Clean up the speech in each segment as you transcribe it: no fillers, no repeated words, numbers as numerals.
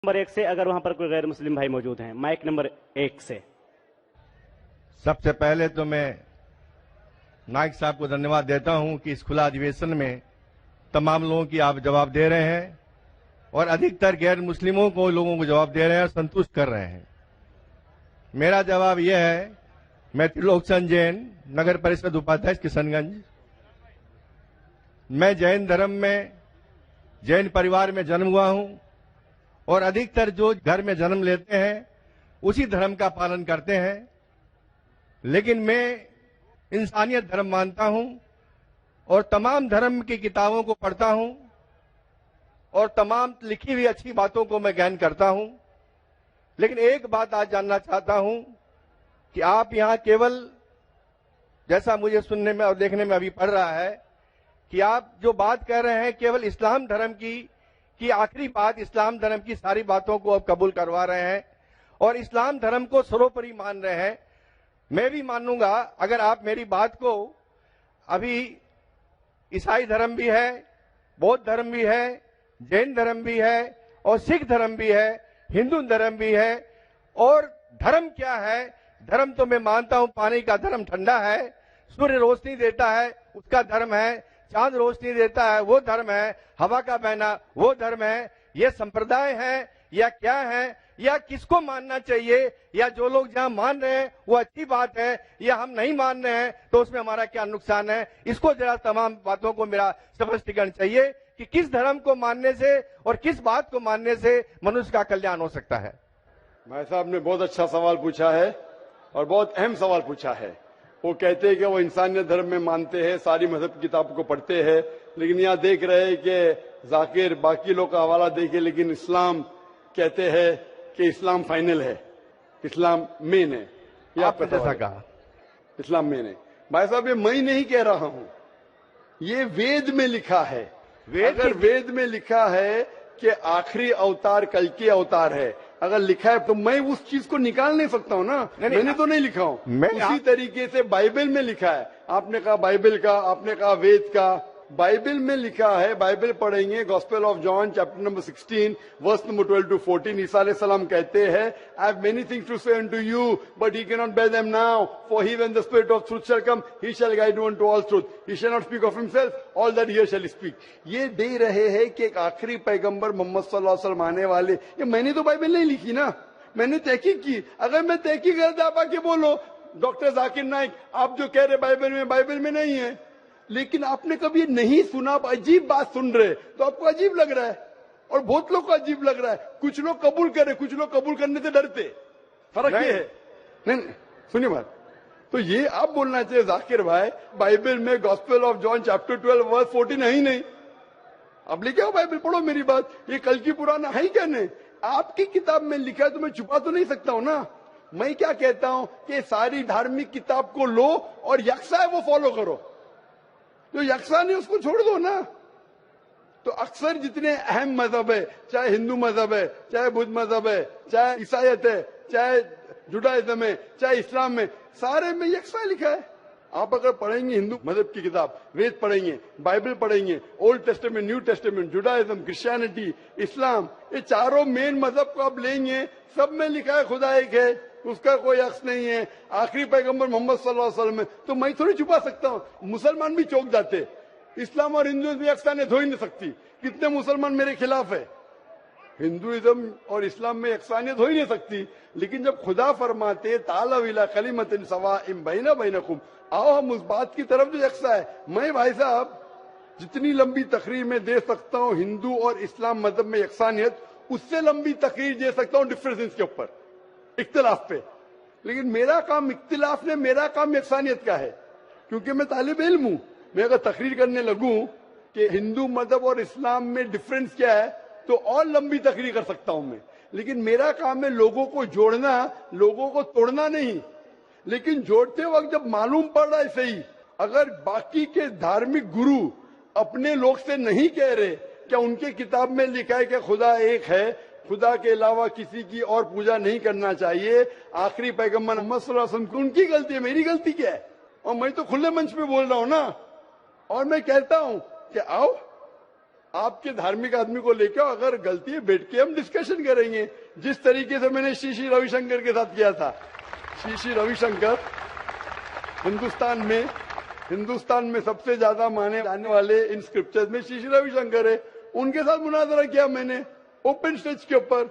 Number 1 से, अगर वहां पर कोई गैर मुस्लिम भाई मौजूद हैं, माइक नंबर 1 से। सबसे पहले तो मैं नाइक साहब को धन्यवाद देता हूं कि इस खुला अधिवेशन में तमाम लोगों की आप जवाब दे रहे हैं और अधिकतर गैर मुस्लिमों को लोगों को जवाब दे रहे हैं और संतुष्ट कर रहे हैं। मेरा जवाब यह है, मैं त्रिलोकचंद जैन, नगर परिषद उपाध्यक्ष किशनगंज। मैं जैन धर्म में, जैन परिवार में जन्म हुआ हूं और अधिकतर जो घर में जन्म लेते हैं उसी धर्म का पालन करते हैं, लेकिन मैं इंसानियत धर्म मानता हूं और तमाम धर्म की किताबों को पढ़ता हूं और तमाम लिखी हुई अच्छी बातों को मैं ज्ञान करता हूं। लेकिन एक बात आज जानना चाहता हूं कि आप यहां केवल, जैसा मुझे सुनने में और देखने में अभी पड़ रहा है, कि आप जो बात कह रहे हैं केवल इस्लाम धर्म की आखिरी बात, इस्लाम धर्म की सारी बातों को आप कबूल करवा रहे हैं और इस्लाम धर्म को सर्वोपरि मान रहे हैं। मैं भी मानूंगा अगर आप मेरी बात को, अभी ईसाई धर्म भी है, बौद्ध धर्म भी है, जैन धर्म भी है और सिख धर्म भी है, हिंदू धर्म भी है। और धर्म क्या है? धर्म तो मैं मानता हूं पानी का धर्म ठंडा है, सूर्य रोशनी देता है उसका धर्म है, चांद रोशनी देता है वो धर्म है, हवा का बहना वो धर्म है। ये संप्रदाय है या क्या है, या किसको मानना चाहिए, या जो लोग जहां मान रहे हैं वो अच्छी बात है, या हम नहीं मान रहे हैं तो उसमें हमारा क्या नुकसान है? इसको जरा तमाम बातों को मेरा स्पष्टीकरण चाहिए कि किस धर्म को मानने से और किस बात को मानने से मनुष्य का कल्याण हो सकता है। भाई साहब ने बहुत अच्छा सवाल पूछा है और बहुत अहम सवाल पूछा है। वो कहते हैं कि वो इंसानियत धर्म में मानते हैं, सारी मजहब की किताबों को पढ़ते हैं, लेकिन यहाँ देख रहे हैं कि जाकिर बाकी लोग का हवाला देखे, लेकिन इस्लाम कहते हैं कि इस्लाम फाइनल है, इस्लाम मेन है। ये आपका जैसा कहा, इस्लाम मेन है। भाई साहब, ये मैं नहीं कह रहा हूं, ये वेद में लिखा है। अगर वेद में लिखा है कि आखिरी अवतार कल के अवतार है, अगर लिखा है तो मैं उस चीज को निकाल नहीं सकता हूं ना। मैंने तो नहीं लिखा हूं, उसी तरीके से बाइबल में लिखा है। आपने कहा बाइबल का, आपने कहा वेद का, बाइबल में लिखा है। बाइबल पढ़ेंगे, gospel of John chapter number 16 verse number 12 to 14, Isa अलैहिस्सलाम कहते हैं, I have many things to say unto you but he can not bear them now, for he when the spirit of truth shall come he shall guide you unto all truth, he shall not speak of himself, all that he shall speak. ये दे रहे हैं कि एक आखिरी पैगंबर मोहम्मद सल्लल्लाहु अलैहि वसल्लम आने वाले। ये मैंने तो बाइबल नहीं लिखी ना, मैंने तहकीक की। अगर मैं तहकीक करता, आप आके बोलो डॉक्टर जाकिर नाइक आप जो कह रहे बाइबल में नहीं है, लेकिन आपने कभी नहीं सुना, आप अजीब बात सुन रहे तो आपको अजीब लग रहा है और बहुत लोग को अजीब लग रहा है। कुछ लोग कबूल कर रहे, कुछ लोग कबूल करने से डरते। फर्क ये है। नहीं, सुनिए बात, तो ये आप बोलना चाहिए जाकिर भाई, बाइबल में gospel of John chapter 12 verse 14 है ही नहीं। अब लेके आओ बाइबल, पढ़ो मेरी बात। ये कल की पुराना है ही कहने, आपकी किताब में लिखा है तो मैं छुपा तो नहीं सकता हूं ना। मैं क्या कहता हूं कि सारी धार्मिक किताब को लो और यकसा है वो फॉलो करो, जो यकसा नहीं उसको छोड़ दो ना। तो अक्सर जितने अहम मजहब है, चाहे हिंदू मजहब है, चाहे बुद्ध मजहब है, चाहे ईसाईयत है, चाहे जुडाइज्म है, चाहे इस्लाम में, सारे में यकसा लिखा है। आप अगर पढ़ेंगे हिंदू मजहब की किताब, वेद पढ़ेंगे, बाइबल पढ़ेंगे, old testament, new testament, Judaism, Christianity, इस्लाम, ये चारों मेन मजहब को आप लेंगे, सब में लिखा है खुदा एक है, उसका कोई अक्स नहीं है, आखिरी पैगंबर मोहम्मद सल्लल्लाहु अलैहि वसल्लम है। तो मैं थोड़ी छुपा सकता हूं, मुसलमान भी चौंक जाते। इस्लाम और हिंदुइज्म में यकसानियत हो ही नहीं सकती। कितने मुसलमान मेरे खिलाफ है, हिंदुइज्म और इस्लाम में यकसानियत हो ही नहीं सकती। लेकिन जब खुदा फरमाते तालव इला कलिमतिन सवाइम बैना बैनकुम, आओ हम उस बात की तरफ जो यकसा है। मैं भाई साहब जितनी लंबी तकरीर में दे सकता हूं हिंदू और इस्लाम मजहब में यकसानियत, उससे लंबी तकरीर दे सकता हूं डिफरेंसेस के ऊपर, इख्तिलाफ पे। लेकिन मेरा काम इख्तिलाफ ने, मेरा काम यकसानियत का है, क्योंकि मैं तालिब इल्म हूं। मैं अगर तकरीर करने लगूं कि हिंदू मजहब और इस्लाम में डिफरेंस क्या है, तो और लंबी तकरीर कर सकता हूं मैं। लेकिन मेरा काम है लोगों को जोड़ना, लोगों को तोड़ना नहीं। लेकिन जोड़ते वक्त जब मालूम पड़ रहा है सही, अगर बाकी के धार्मिक गुरु अपने लोग से नहीं कह रहे, क्या उनके किताब में लिखा है कि खुदा एक है, खुदा के अलावा किसी की और पूजा नहीं करना चाहिए, आखिरी पैगंबर मोहम्मद सल्लल्लाहु अलैहि वसल्लम, उनकी गलती है, मेरी गलती क्या है? और मैं तो खुले मंच पे बोल रहा हूं ना। और मैं कहता हूं कि आओ आपके धार्मिक आदमी को लेकर अगर गलती है बैठ के हम डिस्कशन करेंगे, जिस तरीके से मैंने श्री रविशंकर के साथ किया था। श्री रविशंकर हिंदुस्तान में सबसे ज्यादा माने जाने वाले इन स्क्रिप्चर्स में श्री रविशंकर है। उनके साथ मुनाजरा किया मैंने ओपन स्टेज के ऊपर,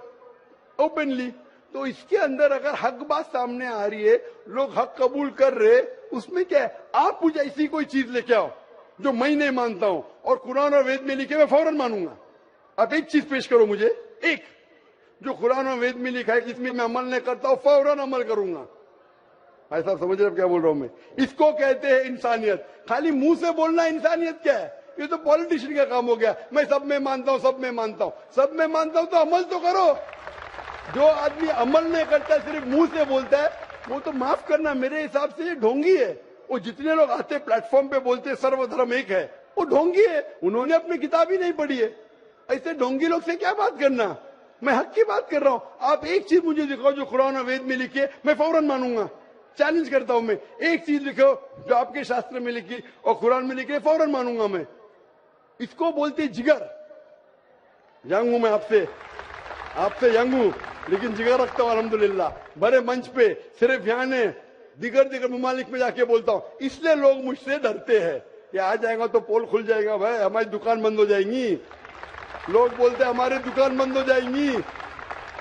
ओपनली। तो इसके अंदर अगर हक बात सामने आ रही है, लोग हक कबूल कर रहे, उसमें क्या है? आप मुझे ऐसी कोई चीज लेके आओ जो मैं नहीं मानता हूं और कुरान और वेद में लिखे मैं फौरन मानूंगा। आप एक चीज पेश करो मुझे, एक जो कुरान और वेद में लिखा है जिसमें मैं अमल नहीं करता हूं, फौरन अमल करूंगा। भाई साहब समझ रहे क्या बोल रहा हूं मैं? इसको कहते हैं इंसानियत। खाली मुंह से बोलना इंसानियत क्या है? ये तो पॉलिटिशियन का काम हो गया। मैं सब में मानता हूं, सब में मानता हूं, सब में मानता हूं तो अमल तो करो। जो आदमी अमल नहीं करता, सिर्फ मुंह से बोलता है, वो तो माफ करना मेरे हिसाब से ये ढोंगी है। वो जितने लोग आते प्लेटफॉर्म पे बोलते सर्वधर्म एक है, वो ढोंगी है। उन्होंने अपनी किताब ही नहीं पढ़ी है। ऐसे ढोंगी लोग से क्या बात करना? मैं हक की बात कर रहा हूं। आप एक चीज मुझे दिखाओ जो कुरान और वेद में लिखी है, मैं फौरन मानूंगा। चैलेंज करता हूं मैं, एक चीज लिखो जो आपके शास्त्र में लिखी और कुरान में लिखी है, फौरन मानूंगा मैं। इसको बोलते जिगर। यंग हूं मैं आपसे यंग हूं, लेकिन जिगर रखता हूं अल्हम्दुलिल्लाह। बड़े मंच पे सिर्फ यहाँ ने दिगर ममालिक में जाके बोलता हूं, इसलिए लोग मुझसे डरते हैं। ये आ जाएगा तो पोल खुल जाएगा, भाई हमारी दुकान बंद हो जाएंगी। लोग बोलते हैं हमारी दुकान बंद हो जाएंगी।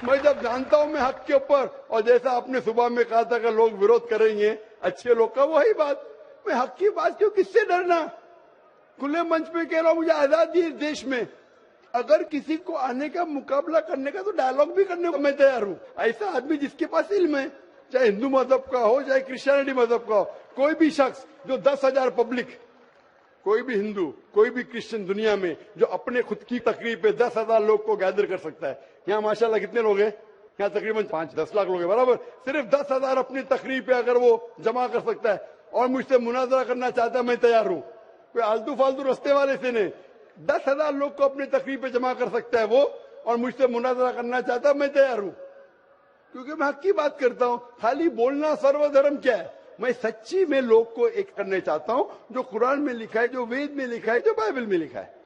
मैं जब जानता हूं मैं हक के ऊपर, और जैसा आपने सुबह में कहा था कि लोग विरोध करेंगे अच्छे लोग का, वही बात। मैं हक की बात क्यों, किससे डरना? खुले मंच पे कह रहा हूं, मुझे आजादी है इस देश में। अगर किसी को आने का मुकाबला करने का तो डायलॉग भी करने को मैं तैयार हूं। ऐसा आदमी जिसके पास इल्म है, चाहे हिंदू मजहब का हो चाहे क्रिश्चियनिटी मजहब का हो, कोई भी शख्स जो 10,000 पब्लिक, कोई भी हिंदू कोई भी क्रिश्चियन दुनिया में जो अपने खुद की तकरीब पे 10,000 लोग को गैदर कर सकता है। यहाँ माशाल्लाह कितने लोग हैं? यहाँ तकरीबन 5-10 लाख लोग हैं, बराबर। सिर्फ 10,000 अपनी तकरीब पे अगर वो जमा कर सकता है और मुझसे मुनाजरा करना चाहता है, मैं तैयार हूं। कोई आलतू फालतू रस्ते वाले से नहीं, 10,000 लोग को अपनी तकरीब पे जमा कर सकता है वो, और मुझसे मुनाजरा करना चाहता है, मैं तैयार हूं। क्योंकि मैं हक की बात करता हूं। खाली बोलना सर्वधर्म क्या है? मैं सच्ची में लोग को एक करने चाहता हूं, जो कुरान में लिखा है, जो वेद में लिखा है, जो बाइबल में लिखा है।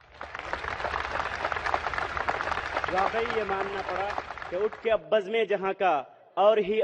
वाकई ये मानना पड़ा कि उठ के अब बज़्म जहां का और ही